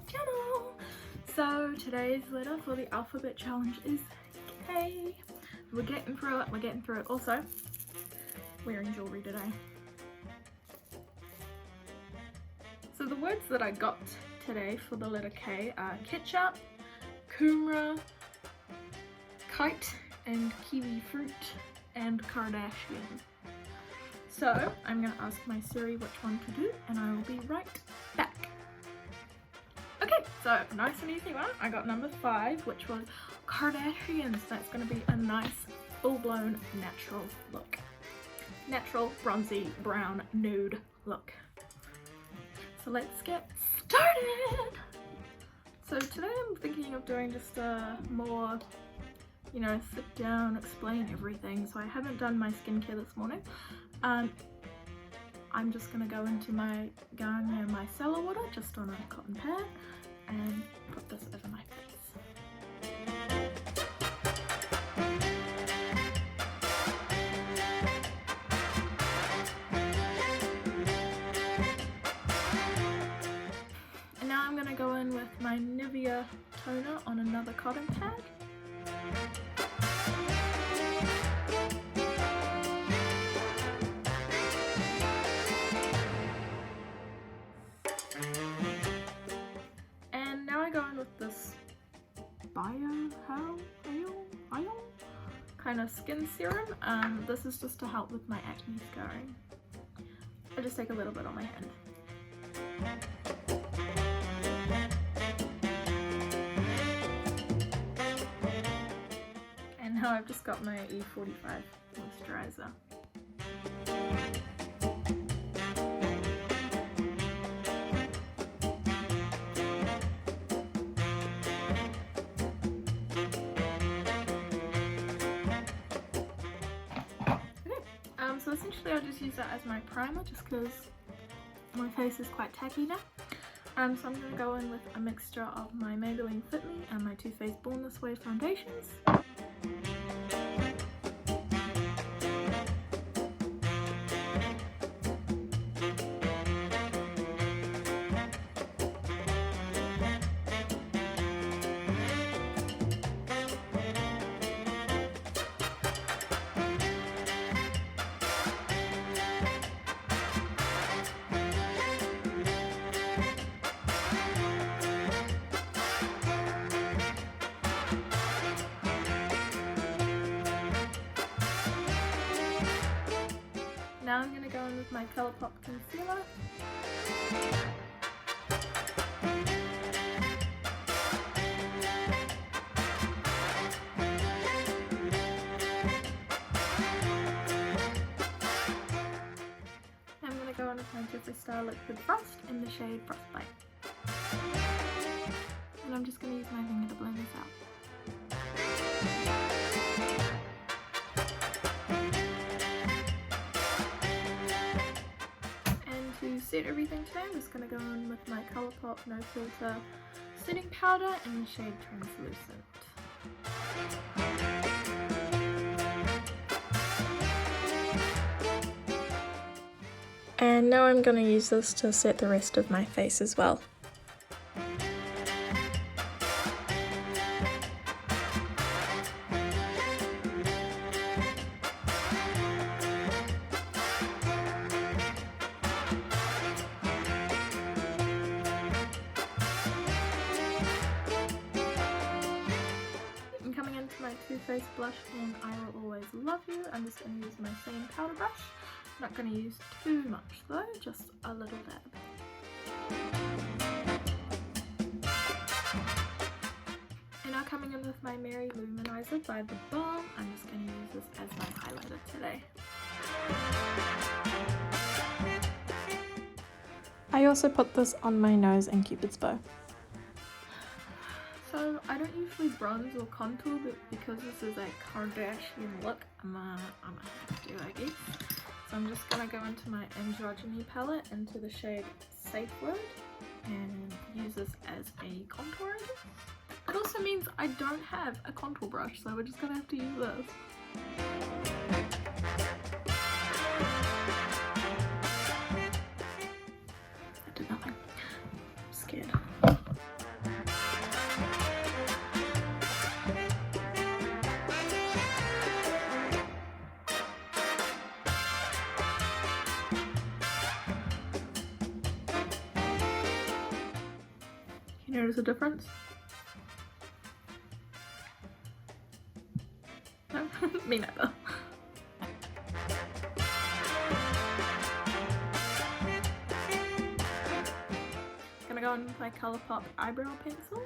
channel. So today's letter for the alphabet challenge is K. We're getting through it, Also, wearing jewelry today. So the words that I got today for the letter K are ketchup, kumara, kite, and kiwi fruit, and Kardashian. So I'm going to ask my Siri which one to do, and I will be right back. Okay, so nice and easy one. I got number 5, which was Kardashians. That's going to be a nice full-blown natural look. Natural, bronzy, brown, nude look. So let's get started. So today I'm thinking of doing just a more, you know, sit down, explain everything. So I haven't done my skincare this morning. I'm just gonna go into my Garnier micellar water just on a cotton pad and put this over my face. And now I'm gonna go in with my Nivea toner on another cotton pad. And now I go in with this bio kind of skin serum. This is just to help with my acne scarring. I just take a little bit on my hand. And now I've just got my E45 moisturizer. So essentially I'll just use that as my primer just because my face is quite tacky now. So I'm going to go in with a mixture of my Maybelline Fit Me and my Too Faced Born This Way foundations. Now I'm going to go in with my Colourpop concealer. I'm going to go in with my Jeffree Liquid Frost in the shade Frostbite. And I'm just going to use my finger to blend this out. To set everything today, I'm just going to go in with my Colourpop No Filter setting powder in the shade Translucent. And now I'm going to use this to set the rest of my face as well. My Too Faced blush in I Will Always Love You. I'm just going to use my same powder brush. Not going to use too much though, just a little dab. And now coming in with my Mary Luminizer by The Balm, I'm just going to use this as my highlighter today. I also put this on my nose and Cupid's bow. So I don't usually bronze or contour, but because this is a Kardashian look, I'm gonna have to, I guess. So I'm just gonna go into my Androgyny palette into the shade Safe Word and use this as a contour. It also means I don't have a contour brush, so we're just gonna have to use this. I did nothing. I'm scared. Notice a difference? No, me neither. Gonna go in with my Colourpop eyebrow pencil.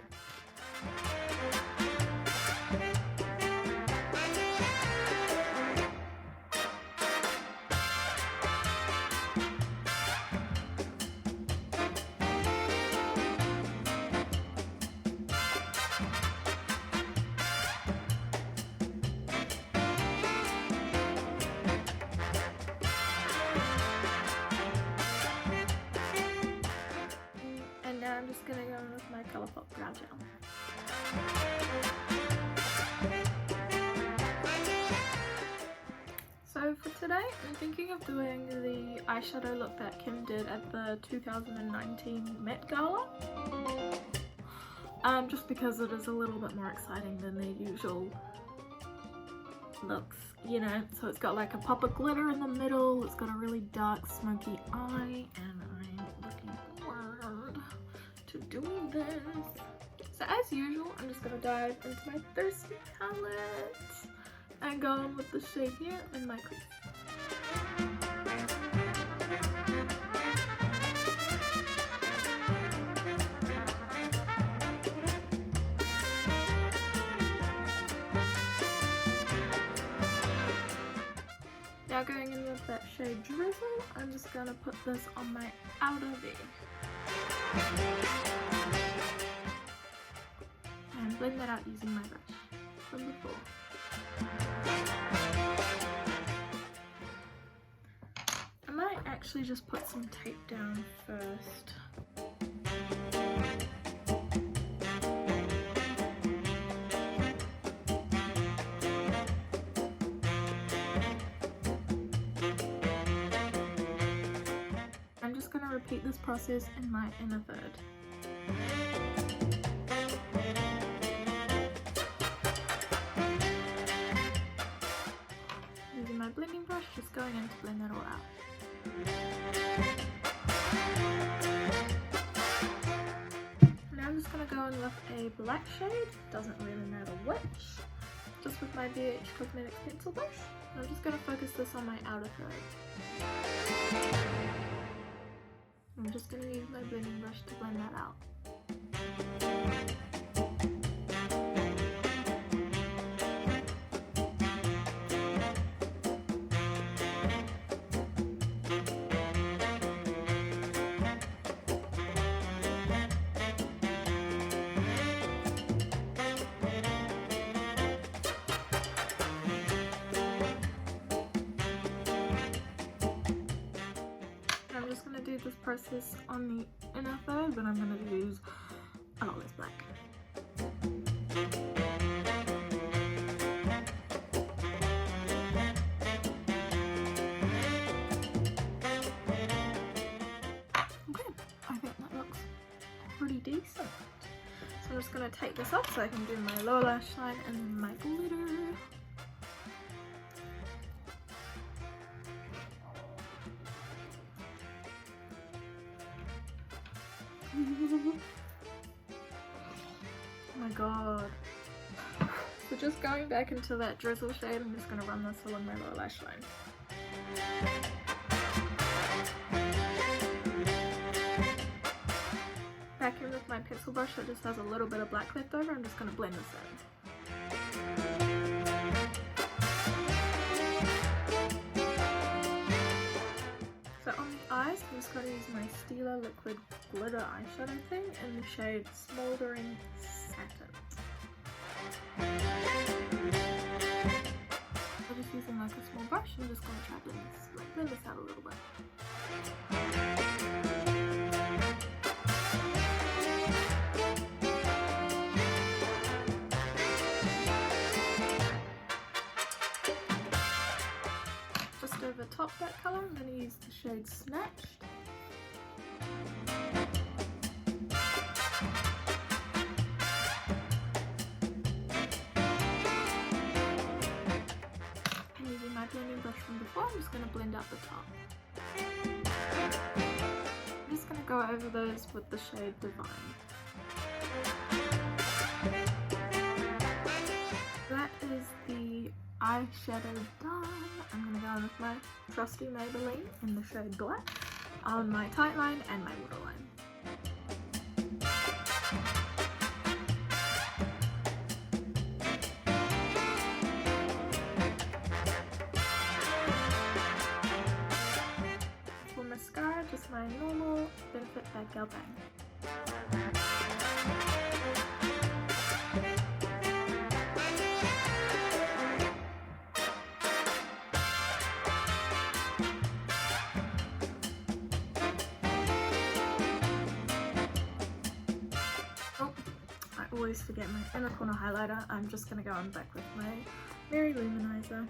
Now I'm just gonna go in with my Colourpop brow gel. So for today, I'm thinking of doing the eyeshadow look that Kim did at the 2019 Met Gala. Just because it is a little bit more exciting than their usual looks, you know. So it's got like a pop of glitter in the middle, it's got a really dark smoky eye, and I'm looking forward to doing this. So as usual, I'm just gonna dive into my Thirsty palette and go in with the shade here in my crease. Now going in with that shade Drizzle, I'm just gonna put this on my outer V. And blend that out using my brush from before. I might actually just put some tape down first. I'm just going to repeat this process in my inner third. Using my blending brush, just going in to blend that all out. Now I'm just going to go in with a black shade, doesn't really matter which, just with my BH Cosmetics pencil brush. And I'm just going to focus this on my outer third. I'm just going to use my blending brush to blend that out. I'm just going to do this process on the inner third, but I'm going to use a lot less black. Okay, I think that looks pretty decent. So I'm just going to take this off so I can do my lower lash line and my glitter. Oh my god. So just going back into that drizzle shade, I'm just going to run this along my lower lash line. Back in with my pencil brush that just has a little bit of black left over, I'm just going to blend this in. So on the eyes, I'm just going to use my Stila Liquid Glitter Eyeshadow thing in the shade Smoldering Satin. So just using like a small brush, I'm just going to try to blend this out a little bit. Just over top that colour, I'm going to use the shade Snatched. And using my blending brush from before, I'm just going to blend out the top. I'm just going to go over those with the shade Divine. eyeshadow done. I'm going to go in with my trusty Maybelline in the shade Black on my tight line and my waterline. For mascara, just my normal Benefit by Gal Bang. I always forget my inner corner highlighter. I'm just going to go on back with my Mary Luminizer.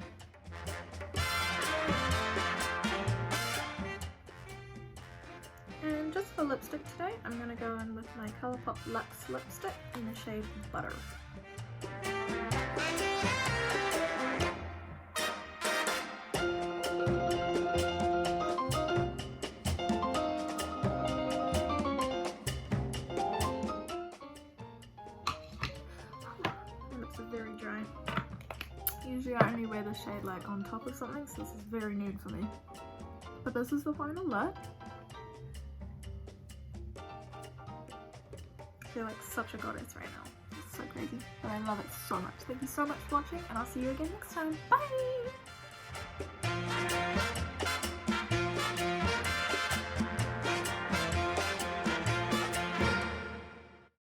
And just for lipstick today, I'm going to go in with my Colourpop Luxe lipstick in the shade Butter. Very dry. Usually I only wear the shade like on top of something, so this is very nude for me. But this is the final look. I feel like such a goddess right now. It's so crazy, but I love it so much. Thank you so much for watching, and I'll see you again next time. Bye!